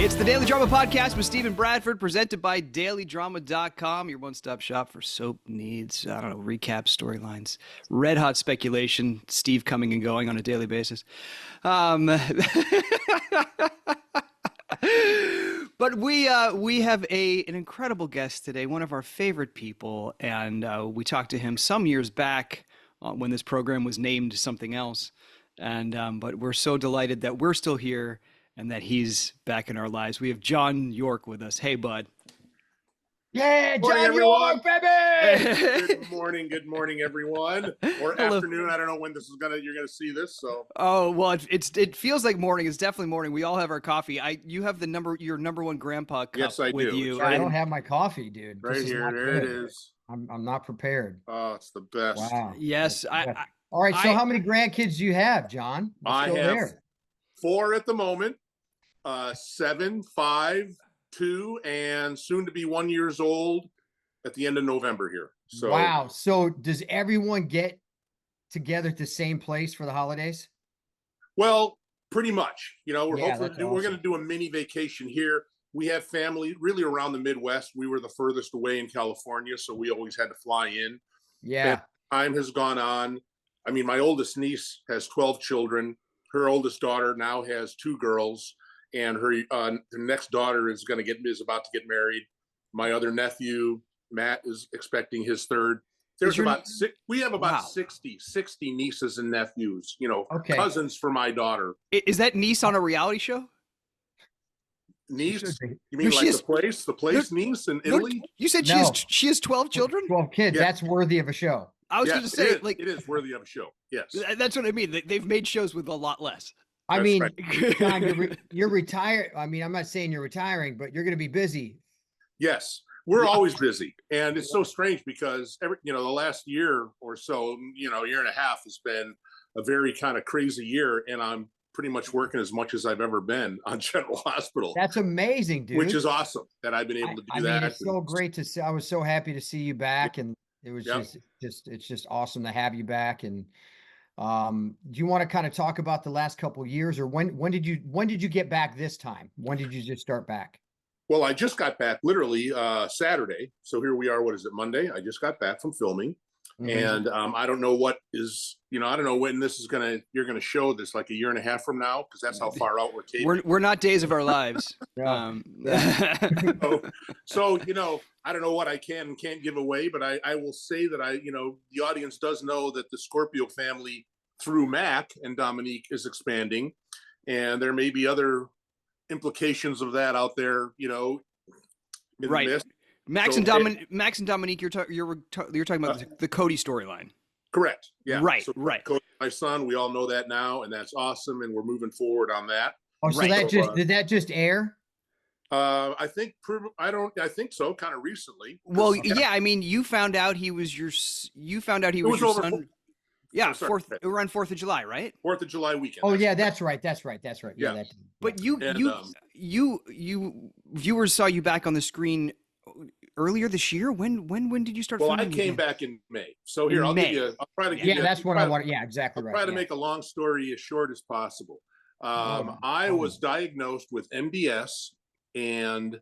It's the Daily Drama Podcast with Stephen Bradford, presented by dailydrama.com, your one-stop shop for soap needs, recaps, storylines, red-hot speculation, Steve coming and going on a daily basis. But we have an incredible guest today, one of our favorite people, and we talked to him some years back when this program was named something else, and but we're so delighted that we're still here and that he's back in our lives. We have John York with us. Hey, bud. Yeah, John York, baby! Good morning, everyone. Or Hello. Afternoon. I don't know when you're gonna see this. So. Oh well, it feels like morning. It's definitely morning. We all have our coffee. You have your number one grandpa cup. Yes, I with do. you. I don't have my coffee, dude. Right here, there it is. I'm not prepared. Oh, it's the best. Wow. Yes, All right. So, how many grandkids do you have, John? I have 4 at the moment. 7, 5, 2, and soon to be 1 year old at the end of November here. So wow. So does everyone get together at the same place for the holidays? Well, pretty much. We're awesome. we're going to do a mini vacation here. We have family really around the Midwest. We were the furthest away in California, so we always had to fly in. Yeah. And time has gone on. I mean, my oldest niece has 12 children. Her oldest daughter now has 2 girls. And her next daughter is about to get married. My other nephew, Matt, is expecting his third. There's about 6. We have about 60 nieces and nephews. Cousins for my daughter. Is that niece on a reality show? Niece? You mean the place niece in Italy? You said she has 12 children. 12 kids. Yeah. That's worthy of a show. I was going to say, it is worthy of a show. Yes, that's what I mean. They've made shows with a lot less. I mean, right. John, you're retired. I mean, I'm not saying you're retiring, but you're going to be busy. Yes, we're always busy, and it's so strange because the last year or so, year and a half has been a very kind of crazy year, and I'm pretty much working as much as I've ever been on General Hospital. That's amazing, dude. Which is awesome that I've been able to do that. Mean, it's so great to see. I was so happy to see you back, and it was it's just awesome to have you back. And do you want to kind of talk about the last couple of years, or when did you get back this time? When did you just start back? Well, I just got back literally Saturday. So here we are. What is it? Monday. I just got back from filming. And I don't know what is, I don't know when this is you're going to show this, like a year and a half from now, because that's how far out we're taping. We're not Days of Our Lives. So, I don't know what I can and can't give away, but I will say that the audience does know that the Scorpio family through Mac and Dominique is expanding, and there may be other implications of that out there, right. The mist. Max and Dominique, you're talking about the Cody storyline. Correct. Yeah. Right. So right. Cody, my son, we all know that now, and that's awesome, and we're moving forward on that. Oh, so did that just air? I think so. Kind of recently. Well, yeah. I mean, you found out he was your son. Yeah, around 4th of July, right? 4th of July weekend. Oh yeah, that's right. Yeah. But viewers saw you back on the screen earlier this year. When did you start? Well, I came back in May. So here I'll try to give you. That's what I want. Yeah, exactly. I'll try to make a long story as short as possible. I was diagnosed with MDS and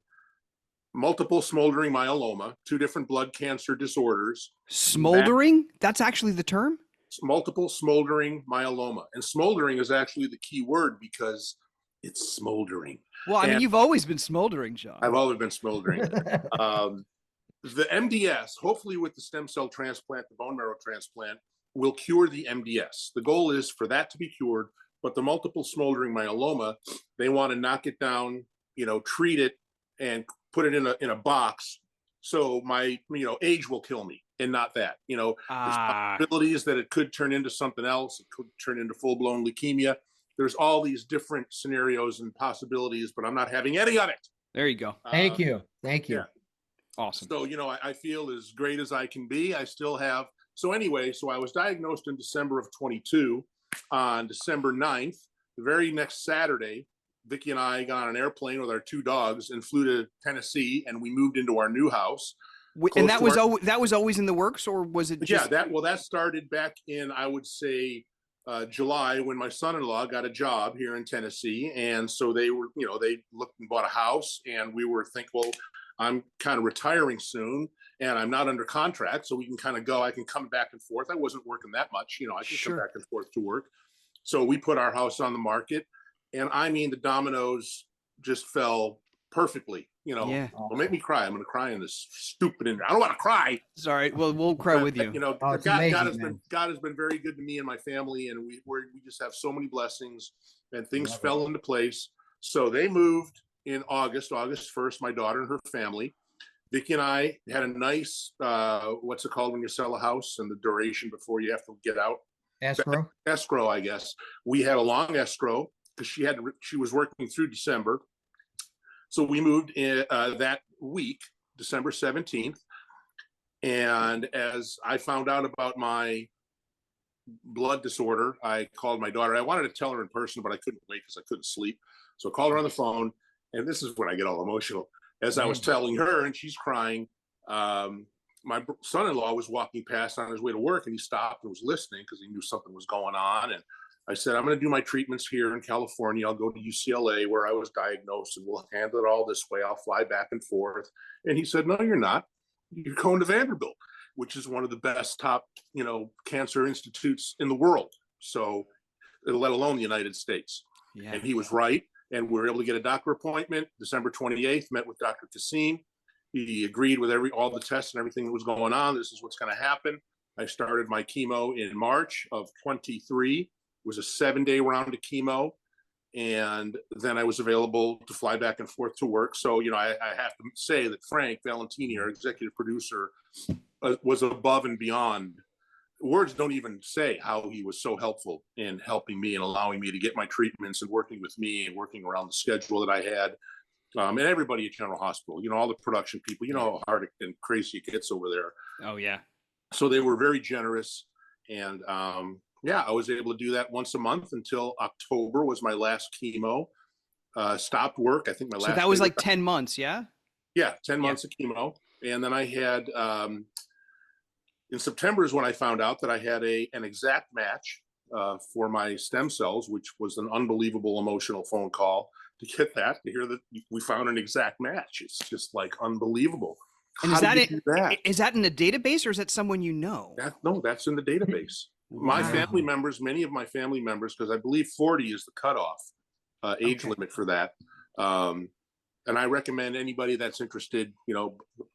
multiple smoldering myeloma, 2 different blood cancer disorders. Smoldering? That's actually the term? Multiple smoldering myeloma. And smoldering is actually the key word because it's smoldering. Well, I mean, you've always been smoldering, John. I've always been smoldering. The MDS, hopefully with the stem cell transplant, the bone marrow transplant, will cure the MDS. The goal is for that to be cured, but the multiple smoldering myeloma, they want to knock it down, treat it and put it in a box. So my, age will kill me and not that, there's possibilities that it could turn into something else. It could turn into full-blown leukemia. There's all these different scenarios and possibilities, but I'm not having any of it. There you go. Thank you. Yeah. Awesome. So, I feel as great as I can be. I still have. So anyway, I was diagnosed in December of 22. On December 9th, the very next Saturday, Vicki and I got on an airplane with our 2 dogs and flew to Tennessee, and we moved into our new house. And that was always in the works, or was it just... Yeah, that started back in, I would say, July when my son-in-law got a job here in Tennessee. And so they were, they looked and bought a house, and we were thinking, well, I'm kind of retiring soon and I'm not under contract, so we can kind of go. I can come back and forth. I wasn't working that much, I can come Sure. back and forth to work. So we put our house on the market, and I mean, the dominoes just fell perfectly. Yeah. Well, make me cry. I'm going to cry in this stupid. I don't want to cry. Sorry. Well, we'll cry with you. Oh, it's God amazing, has been very good to me and my family, and we just have so many blessings, and things Love it. fell into place. So they moved in August 1st. My daughter and her family. Vicki and I had a nice, what's it called when you sell a house and the duration before you have to get out? Escrow. Escrow, I guess. We had a long escrow because she was working through December. So we moved in that week, December 17th. And as I found out about my blood disorder, I called my daughter. I wanted to tell her in person, but I couldn't wait because I couldn't sleep. So I called her on the phone, and this is when I get all emotional. As I was telling her, and she's crying, my son-in-law was walking past on his way to work, and he stopped and was listening because he knew something was going on. And I said, I'm going to do my treatments here in California. I'll go to UCLA where I was diagnosed, and we'll handle it all this way. I'll fly back and forth. And he said, no, you're not. You're going to Vanderbilt, which is one of the best top, cancer institutes in the world. So, let alone the United States. Yeah. And he was right. And we were able to get a doctor appointment December 28th, met with Dr. Kassim. He agreed with all the tests and everything that was going on. This is what's going to happen. I started my chemo in March of 23. It was a 7-day round of chemo. And then I was available to fly back and forth to work. So, I have to say that Frank Valentini, our executive producer, was above and beyond. Words don't even say how he was so helpful in helping me and allowing me to get my treatments and working with me and working around the schedule that I had. And everybody at General Hospital, all the production people, how hard and crazy it gets over there. Oh, yeah. So they were very generous. And I was able to do that once a month until October was my last chemo. Stopped work. I think my last. So that was like 10 months, yeah? Yeah, 10 months of chemo. And then I had, in September is when I found out that I had an exact match for my stem cells, which was an unbelievable emotional phone call to hear that we found an exact match. It's just like unbelievable. And is that in a database, or is that someone you know? No, that's in the database. Wow. My family members, many of my family members, because I believe 40 is the cutoff age limit for that. And I recommend anybody that's interested,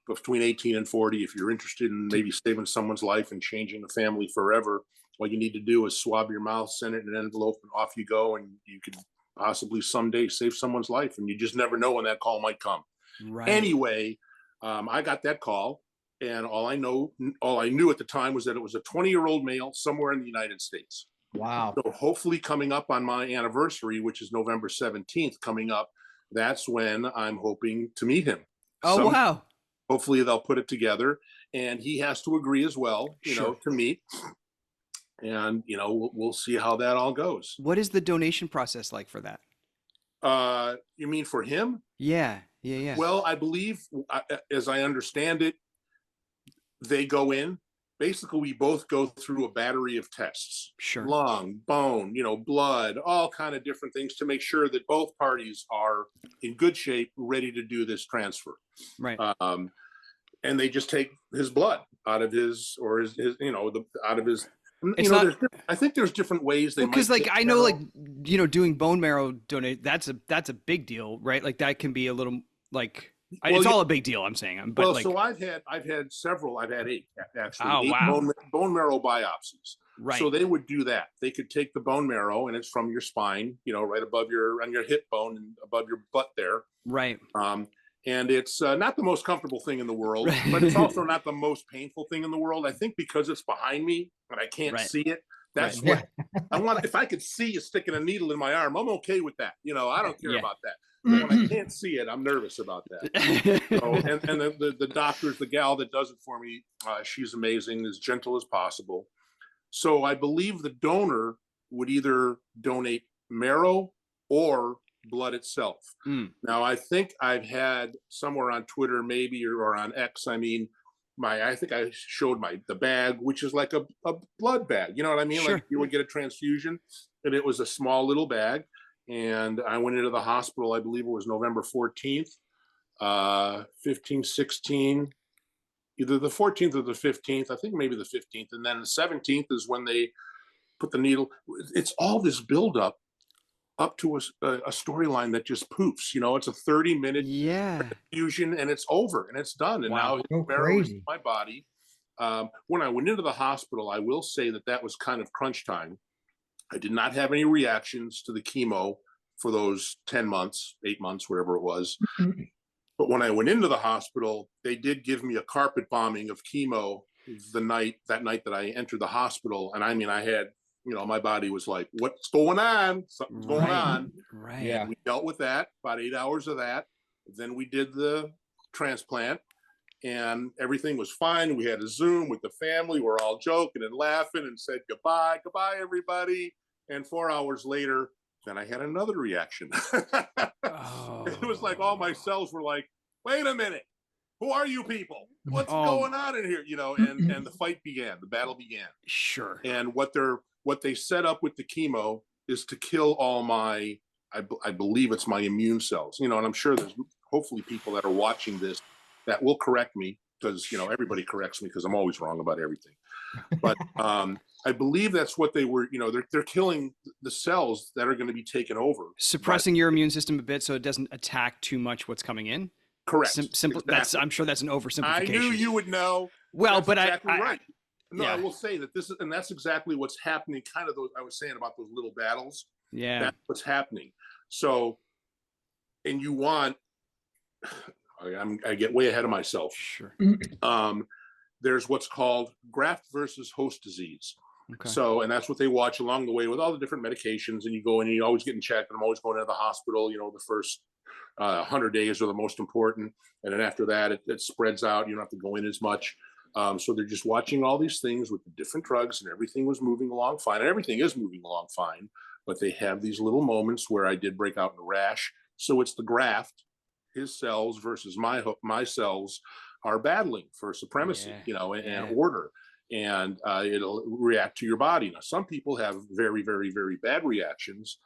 between 18 and 40, if you're interested in maybe saving someone's life and changing the family forever, all you need to do is swab your mouth, send it in an envelope, and off you go. And you could possibly someday save someone's life. And you just never know when that call might come. Right. Anyway, I got that call. And all I knew at the time was that it was a 20-year-old male somewhere in the United States. Wow. So hopefully coming up on my anniversary, which is November 17th coming up, that's when I'm hoping to meet him. Oh, wow. Hopefully they'll put it together, and he has to agree as well, to meet. And, we'll see how that all goes. What is the donation process like for that? You mean for him? Yeah. Well, I believe, as I understand it, they go in. Basically, we both go through a battery of tests. Sure. Lung, bone, blood, all kind of different things to make sure that both parties are in good shape, ready to do this transfer. Right. And they just take his blood out of his, or his out of his. I think there's different ways they. Because I know, doing bone marrow donate. That's a big deal, right? Like that can be a little it's all a big deal. I'm saying. So I've had several. I've had 8 actually. Oh, 8 wow. bone marrow biopsies. Right. So they would do that. They could take the bone marrow, and it's from your spine, right above on your hip bone and above your butt there. Right. And it's not the most comfortable thing in the world, but it's also not the most painful thing in the world. I think because it's behind me and I can't see it. That's what I want. If I could see you sticking a needle in my arm, I'm okay with that. I don't care about that. But when I can't see it, I'm nervous about that. And the doctor's the gal that does it for me. She's amazing, as gentle as possible. So I believe the donor would either donate marrow or blood itself. Now, I think I've had somewhere on Twitter, maybe, or on X, I think I showed the bag, which is like a blood bag. You know what I mean? Like Sure. you would get a transfusion, and it was a small little bag. And I went into the hospital, I believe it was November 14th, 15, 16, either the 14th or the 15th, I think maybe the 15th. And then the 17th is when they put the needle. It's all this buildup up to a storyline that just poofs. You know, it's a 30-minute Yeah. fusion and it's over and it's done. And Wow. now So marrow is in crazy. my body. When I went into the hospital, I will say that was kind of crunch time. I did not have any reactions to the chemo for those 10 months, 8 months, whatever it was. But when I went into the hospital, they did give me a carpet bombing of chemo that night that I entered the hospital. And I mean, I had, my body was like, what's going on? Something's going Right. on. Right. Yeah. We dealt with that, about 8 hours of that. Then we did the transplant and everything was fine. We had a Zoom with the family. We're all joking and laughing and said, goodbye, everybody. And 4 hours later, then I had another reaction. Oh. It was like all my cells were like, wait a minute, who are you people? What's Oh. going on in here? And the fight began, the battle began. Sure. And what they set up with the chemo is to kill all my, I believe it's my immune cells, and I'm sure there's hopefully people that are watching this that will correct me because, everybody corrects me because I'm always wrong about everything. But I believe that's what they were, they're killing the cells that are going to be taken over. Suppressing your immune system a bit so it doesn't attack too much what's coming in. Correct. Simple. Exactly. I'm sure that's an oversimplification. I knew you would know. Well, that's but exactly right. No, yeah. I will say that that's exactly what's happening. Kind of those I was saying about those little battles. Yeah. That's what's happening. So, and you want, I get way ahead of myself. Sure. There's what's called graft versus host disease. Okay. So, and that's what they watch along the way with all the different medications. And you go in and you're always getting checked. And I'm always going into the hospital, the first 100 days are the most important. And then after that, it spreads out. You don't have to go in as much. So they're just watching all these things with the different drugs and everything was moving along fine. And everything is moving along fine. But they have these little moments where I did break out in a rash. So it's the graft, his cells versus my cells are battling for supremacy, and order. And it'll react to your body. Now, some people have very, very, very bad reactions,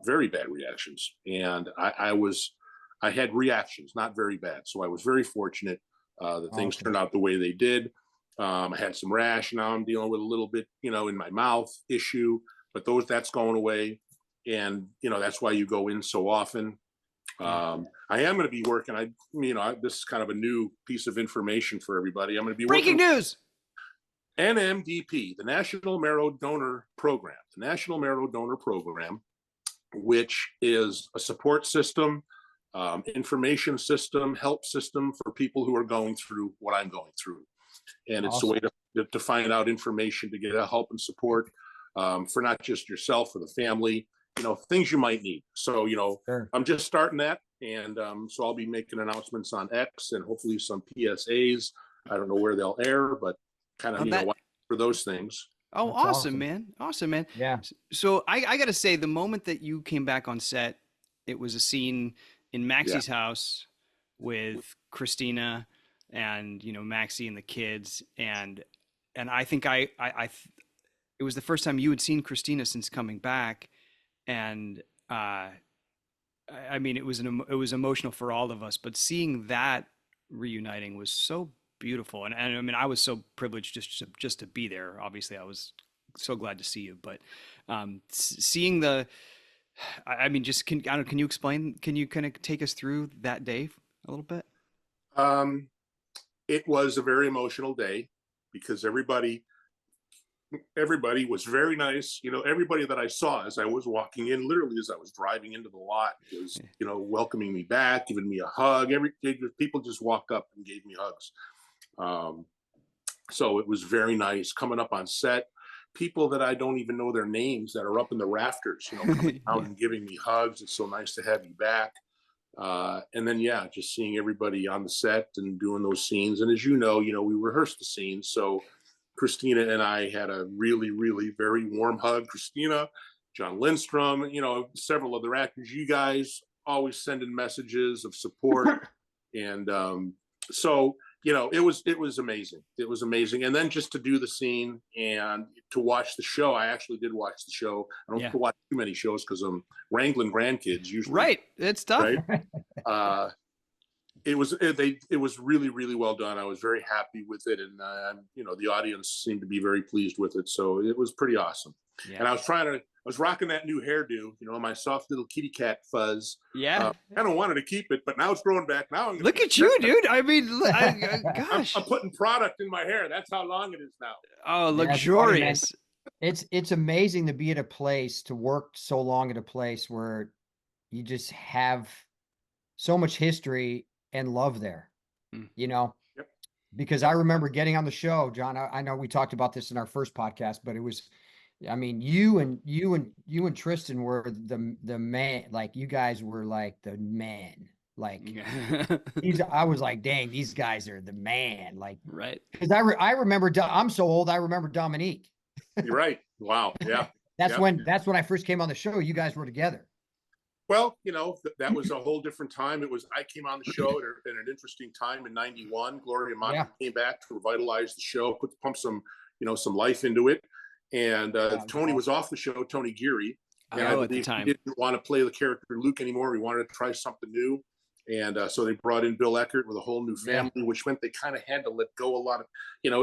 very bad reactions. And I had reactions, not very bad. So I was very fortunate that things turned out the way they did. I had some rash. Now I'm dealing with a little bit, in my mouth issue, but that's going away. And, that's why you go in so often. I am going to be working. This is kind of a new piece of information for everybody. I'm going to be breaking news. NMDP, the National Marrow Donor Program, which is a support system, information system, help system for people who are going through what I'm going through. And it's a way to find out information, to get help and support for not just yourself, for the family, things you might need. So, Sure. I'm just starting that. And so I'll be making announcements on X and hopefully some PSAs. I don't know where they'll air, but kind of, for those things. Oh, awesome, man. Awesome, man. Yeah. So I got to say, the moment that you came back on set, it was a scene in Maxie's house with Christina and, Maxie and the kids. And I think it was the first time you had seen Christina since coming back. And, I mean, it was emotional for all of us, but seeing that reuniting was so beautiful. And I mean, I was so privileged just to be there. Obviously, I was so glad to see you, but seeing I mean, just can you explain? Can you kind of take us through that day a little bit? It was a very emotional day because everybody was very nice. Everybody that I saw as I was walking in, literally as I was driving into the lot, was, welcoming me back, giving me a hug. People just walked up and gave me hugs. So it was very nice coming up on set. People that I don't even know their names that are up in the rafters, coming out and giving me hugs. It's so nice to have you back. And then, just seeing everybody on the set and doing those scenes. And as you know, we rehearsed the scenes. So Christina and I had a really, really very warm hug. Christina, John Lindstrom, several other actors, you guys always sending messages of support. And so it was amazing. It was amazing. And then just to do the scene and to watch the show, I actually did watch the show. I don't watch too many shows because I'm wrangling grandkids usually. Right. It's tough. Right. It was really, really well done. I was very happy with it. And, the audience seemed to be very pleased with it. So it was pretty awesome. Yeah. And I was rocking that new hairdo, my soft little kitty cat fuzz. Yeah. I don't wanted to keep it, but now it's growing back. Now look at you, dude. I mean, gosh. I'm putting product in my hair. That's how long it is now. Oh, luxurious. It's amazing to be at a place, to work so long at a place where you just have so much history and love there, Yep. Because I remember getting on the show, John. I know we talked about this in our first podcast, but it was, I mean, you and Tristan were the man. Like, you guys were like the man. Like, I was like, dang, these guys are the man. Like, right? Because I remember, I'm so old. I remember Dominique. You're right. Wow. Yeah. That's when I first came on the show. You guys were together. Well, that was a whole different time. I came on the show at an interesting time in '91. Gloria Monty came back to revitalize the show, pump some life into it. And Tony was off the show, Tony Geary. And I believe he didn't want to play the character Luke anymore. He wanted to try something new. And so they brought in Bill Eckert with a whole new family, which meant they kind of had to let go a lot of,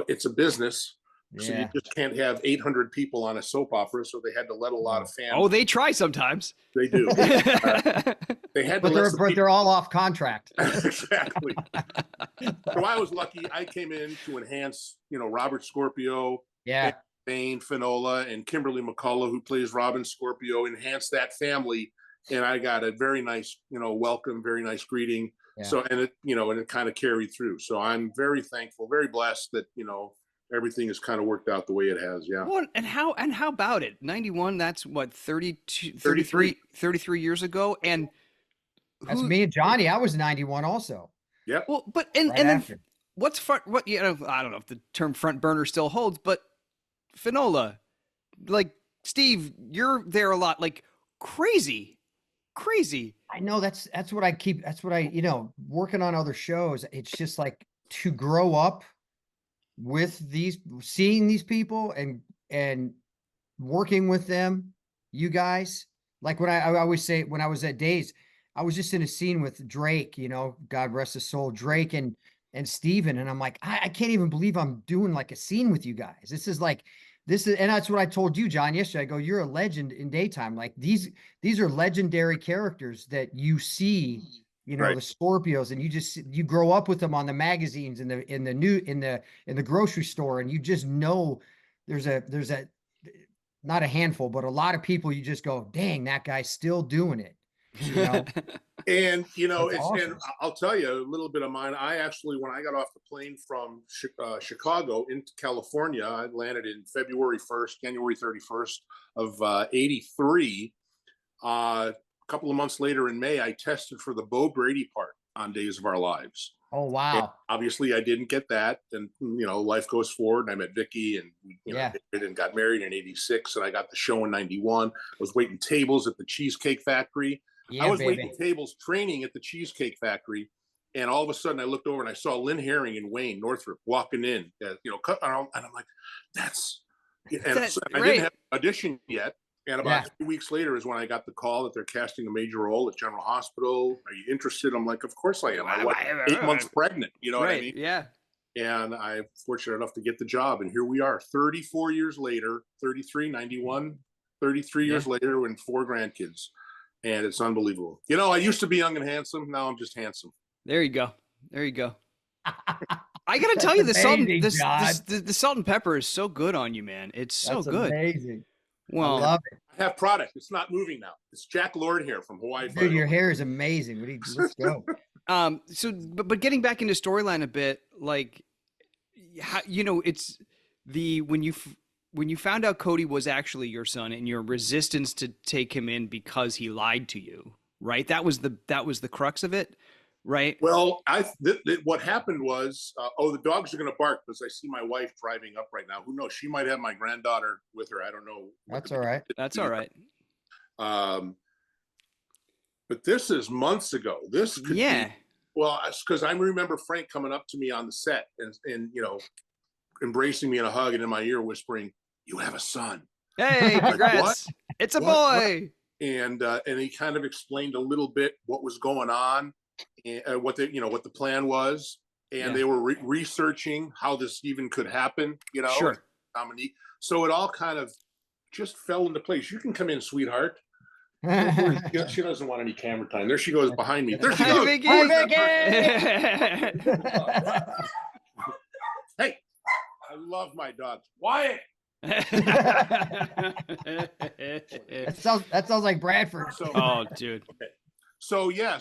it's a business. So you just can't have 800 people on a soap opera. So they had to let a lot of fans. Oh, they try sometimes. They do. They had to but they're all off contract. Exactly. So I was lucky. I came in to enhance, Robert Scorpio. Yeah. Bane, Finola, and Kimberly McCullough, who plays Robin Scorpio, enhance that family. And I got a very nice, welcome, very nice greeting. Yeah. So, and it kind of carried through. So I'm very thankful, very blessed that, everything has kind of worked out the way it has. Yeah. Well, and how about it? 91, that's what, 33 years ago. And that's me and Johnny. I was 91 also. Yeah. Well, but, and then what's I don't know if the term front burner still holds, but Finola, like, Steve, you're there a lot, like, crazy. I know that's what I working on other shows. It's just like to grow up with seeing these people and working with them, you guys. Like, when I always say, when I was at Days, I was just in a scene with Drake, God rest his soul, Drake and Steven. And I'm like, I can't even believe I'm doing like a scene with you guys. And that's what I told you, John, yesterday. I go, you're a legend in daytime. Like, these are legendary characters that you see, the Scorpios, and you grow up with them on the magazines in the grocery store. And you just know there's a, not a handful, but a lot of people, you just go, dang, that guy's still doing it. And awesome. And I'll tell you a little bit of mine. I actually, when I got off the plane from Chicago into California, I landed in January 31st of '83. A couple of months later in May, I tested for the Bo Brady part on Days of Our Lives. Oh, wow. And obviously I didn't get that. And, life goes forward, and I met Vicky and, and got married in '86. And I got the show in '91. I was waiting tables at the Cheesecake Factory. Yeah, I was waiting tables training at the Cheesecake Factory. And all of a sudden I looked over and I saw Lynn Herring and Wayne Northrup walking in, and I'm like, I didn't have an audition yet. And about 3 weeks later is when I got the call that they're casting a major role at General Hospital. Are you interested? I'm like, of course I am. I'm 8 months pregnant. You know what I mean? Yeah. And I'm fortunate enough to get the job. And here we are 34 years later, 91, 33 years later, and 4 grandkids. And it's unbelievable. I used to be young and handsome. Now I'm just handsome. There you go. I got to tell you, the salt and pepper is so good on you, man. It's so good. Amazing. Well, I love it. I have product. It's not moving now. It's Jack Lord hair from Hawaii. Dude, your hair is amazing. Let's go. So, but getting back into storyline a bit, like, it's when you found out Cody was actually your son and your resistance to take him in because he lied to you, right? That was the crux of it, right? Well, what happened was, the dogs are going to bark because I see my wife driving up right now. Who knows? She might have my granddaughter with her. I don't know. That's all right. That's all right. But this is months ago. This could be Well, because I remember Frank coming up to me on the set and embracing me in a hug and in my ear whispering, "You have a son." Hey, Like, what? congrats! It's a What? boy. And he kind of explained a little bit what was going on and what the plan was, and Yeah. they were researching how this even could happen, Sure. Dominique. So it all kind of just fell into place. You can come in, sweetheart. She doesn't want any camera time. There she goes behind me. There she Hi, goes. Vicky. Hi, Vicky! Hey, I love my dogs. Wyatt. That sounds like Bradford. Oh, dude. Okay. So yeah,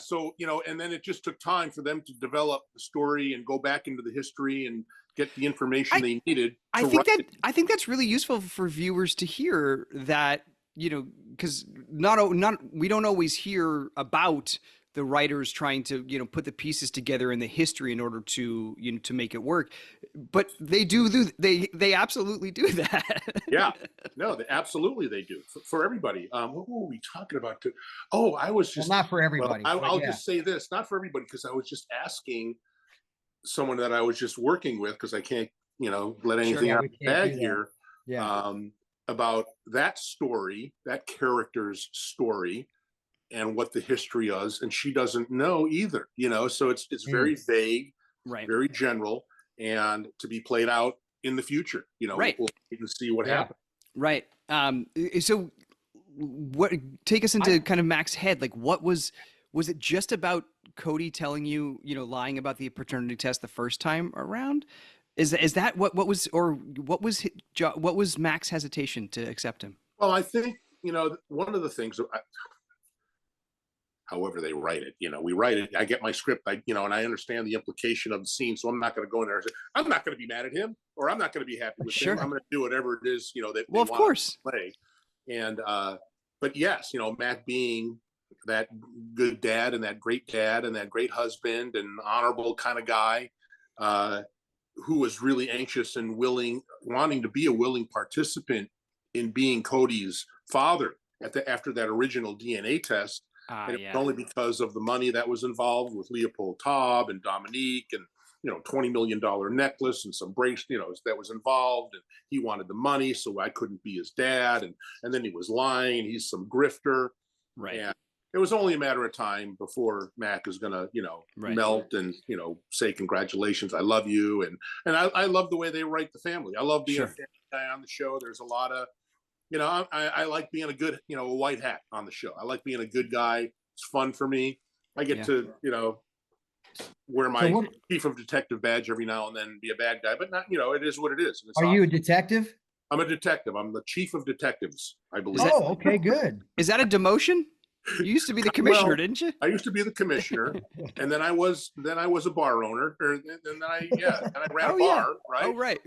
and then it just took time for them to develop the story and go back into the history and get the information they needed. I think that's really useful for viewers to hear that, because we don't always hear about the writers trying to put the pieces together in the history in order to to make it work, but they they absolutely do that. Yeah, no, absolutely they do for everybody. What were we talking about? I was just not for everybody. I'll just say this, not for everybody, because I was just asking someone that I was just working with, because I can't let anything out of the bag here. Yeah. About that story, that character's story, and what the history is, and she doesn't know either, so it's very vague, Right, very general, and to be played out in the future, right. We'll see what happens. Right. So take us into kind of Mac's head. Like, was it just about Cody telling you, lying about the paternity test the first time around? Is that what was Mac's hesitation to accept him? Well, I think, one of the things, however they write it, we write it, I get my script, and I understand the implication of the scene, so I'm not going to go in there and say, I'm not going to be mad at him, or I'm not going to be happy with him. I'm going to do whatever it is, that well, of course, to play. And, but yes, Mac being that good dad and that great husband and honorable kind of guy, who was really anxious and wanting to be a willing participant in being Cody's father after that original DNA test. And it was only because of the money that was involved with Leopold Taub and Dominique, and $20 million necklace and some bracelet, that was involved, and he wanted the money, so I couldn't be his dad, and then he was lying, he's some grifter, right? And it was only a matter of time before Mac is gonna melt and say congratulations, I love you, and I love the way they write the family. I love being a family guy on the show. There's a lot of I like being a good, a white hat on the show. I like being a good guy. It's fun for me. I get to, wear my chief of detective badge every now and then and be a bad guy, but not, it is what it is. Are you a detective? I'm a detective. I'm the chief of detectives, I believe. Oh, okay, good. Is that a demotion? You used to be the commissioner, didn't you? I used to be the commissioner, and then I was a bar owner, and then I ran a bar, right? Oh, right.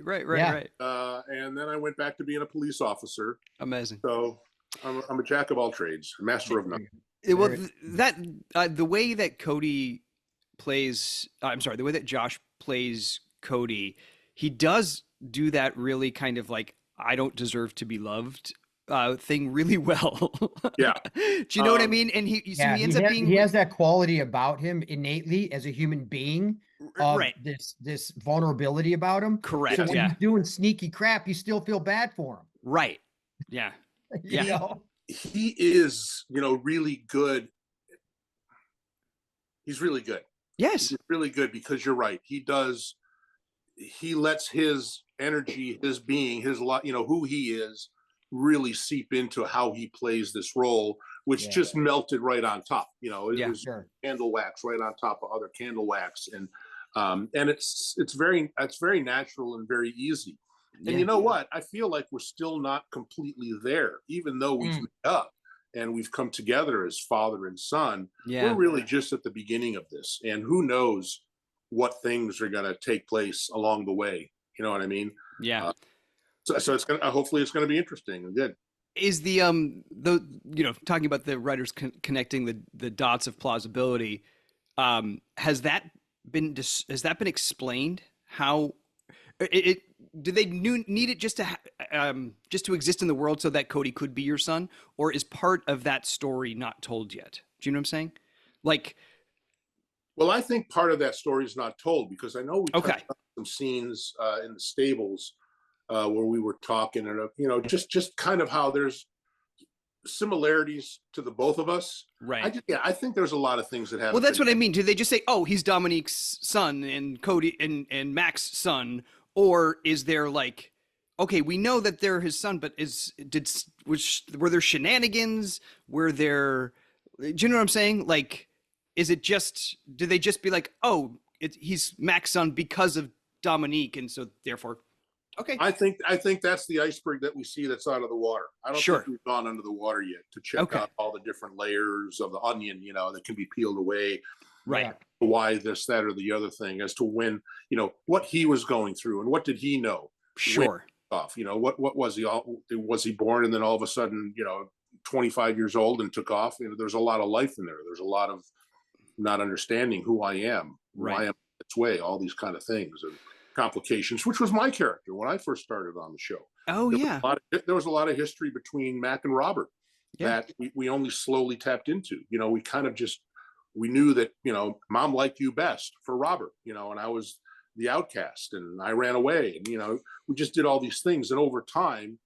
And then I went back to being a police officer. Amazing. So I'm a jack of all trades, a master of none. Well, the way that Cody plays, the way that Josh plays Cody, he does do that really kind of like, I don't deserve to be loved thing really well. Yeah. Do you know what I mean? And he ends up being, he has that quality about him innately as a human being, right? This vulnerability about him. Correct. So when he's doing sneaky crap, you still feel bad for him. Right. Yeah. He is, really good. He's really good. Yes. He's really good, because you're right. He lets his energy, his being, his who he is, really seep into how he plays this role, which just melted right on top. It was candle wax right on top of other candle wax, and it's very natural and very easy. And you know what? I feel like we're still not completely there, even though we've met up and we've come together as father and son. We're really just at the beginning of this, and who knows what things are going to take place along the way. You know what I mean? Yeah. So it's gonna hopefully it's gonna be interesting and good. Is the talking about the writers connecting the dots of plausibility, has that been explained? How it did they need it just to exist in the world so that Cody could be your son, or is part of that story not told yet? Do you know what I'm saying? Like, Well, I think part of that story is not told because I know we Okay. touched on some scenes in the stables where we were talking, and just kind of how there's similarities to the both of us. Right. I think there's a lot of things that happen. Well, that's what I mean. Do they just say, "Oh, he's Dominique's son and Cody and Mac's son," or is there like, okay, we know that they're his son, but were there shenanigans? Were there? Do you know what I'm saying? Like, is it just? Do they just be like, "Oh, he's Mac's son because of Dominique," and so therefore, okay. I think that's the iceberg that we see that's out of the water. I don't think we've gone under the water yet to check out all the different layers of the onion, that can be peeled away. Right. Why this, that, or the other thing, as to when, what he was going through and what did he know? Sure. Off, what was he? Was he born and then all of a sudden, 25 years old and took off? There's a lot of life in there. There's a lot of not understanding who I am, why I am its way, all these kind of things and complications, which was my character when I first started on the show. Oh, yeah. There was a lot of history between Mac and Robert that we only slowly tapped into. We kind of we knew that, Mom liked you best for Robert, and I was the outcast and I ran away, and, we just did all these things. And over time,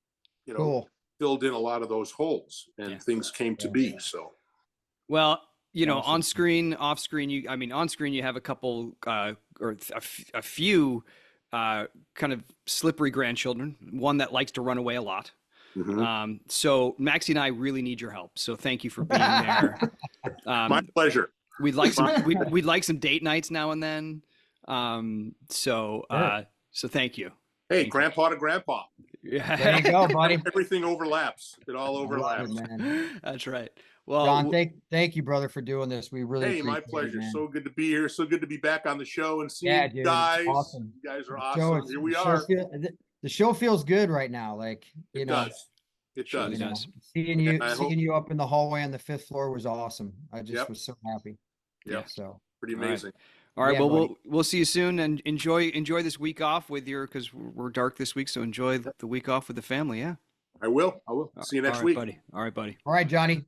filled in a lot of those holes and things came to be. So, well, on screen, off screen, on screen, you have a couple or a few kind of slippery grandchildren, one that likes to run away a lot. Mm-hmm. So Maxie and I really need your help. So thank you for being there. My pleasure. We'd like some date nights now and then. So thank you. Hey, grandpa to grandpa. Yeah. There you go, buddy. Everything overlaps. It all overlaps. Man. That's right. Well, John, thank you, brother, for doing this. We really appreciate my pleasure. It, so good to be here. So good to be back on the show and see you dude, guys. awesome. You guys are awesome. Here we are. The show feels good right now. Like, it does. It does. Seeing you up in the hallway on the 5th floor was awesome. I just was so happy. Yeah. So pretty amazing. All right. Well, we'll see you soon, and enjoy this week off with because we're dark this week. So enjoy the week off with the family. Yeah. I will. See you next week, buddy. All right, buddy. All right, Johnny.